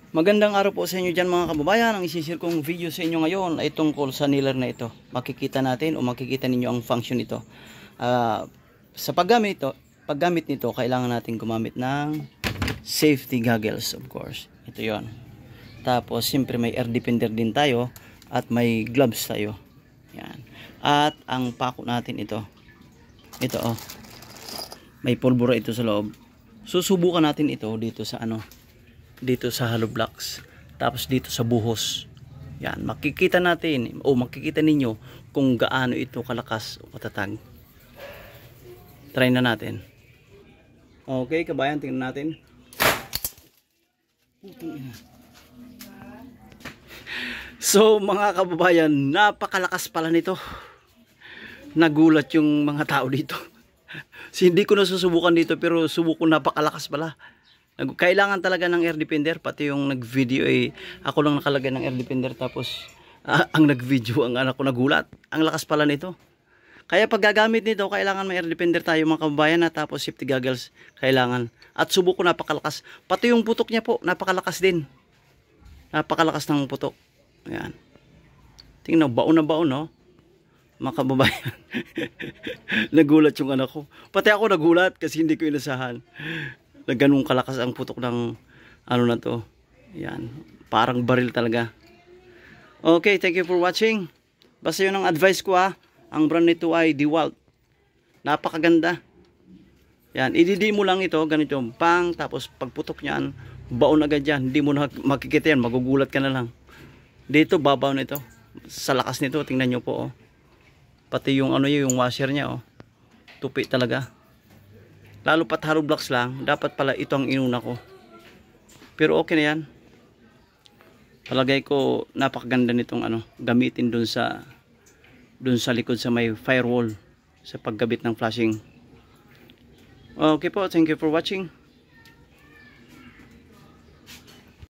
Magandang araw po sa inyo dyan mga kababayan. Ang isishare kong video sa inyo ngayon ay tungkol sa nailer na ito. Makikita natin o makikita ninyo ang function nito. Sa paggamit nito, kailangan natin gumamit ng safety goggles, of course. Ito yon. Tapos siyempre may air defender din tayo at may gloves tayo. Yan. At ang pako natin ito. Ito oh. May pulbura ito sa loob. Susubukan natin ito dito sa dito sa hollow blocks, tapos dito sa buhos. Yan, makikita natin o makikita ninyo kung gaano ito kalakas o katatag. Try na natin. Okay, kabayan, tingnan natin. So mga kababayan, napakalakas pala nito. Nagulat yung mga tao dito. Hindi ko nasusubukan dito, pero subok ko, napakalakas pala. Kailangan talaga ng air defender. Pati yung nag-video ako lang nakalagay ng air defender. Tapos ang nag-video ang anak ko, nagulat. Ang lakas pala nito. Kaya pag gagamit nito, kailangan may air defender tayo mga kababayan. Tapos safety goggles kailangan. At subok ko, napakalakas. Pati yung putok niya po, napakalakas din. Napakalakas ng putok. Ayan. Tingnan, baon na baon, no? Mga kababayan. Nagulat yung anak ko. Pati ako nagulat kasi hindi ko inasahan na ganun kalakas ang putok ng na to. Yan, parang baril talaga. Okay, thank you for watching. Basta yun ang advice ko ang brand nito ay DeWalt. Napakaganda. Yan, ididi mo lang ito ganito, pang, tapos pagputok niyan, baon agad yan. Hindi mo na makikita yan, magugulat ka na lang. Dito babaw nito. Sa lakas nito, tingnan niyo po Pati yung yung washer niya tupi talaga. Lalo pat hollow blocks lang, dapat pala ito ang inuna ko. Pero okay na yan. Palagay ko napakaganda nitong gamitin dun sa likod sa may firewall sa paggabit ng flashing. Okay po, thank you for watching.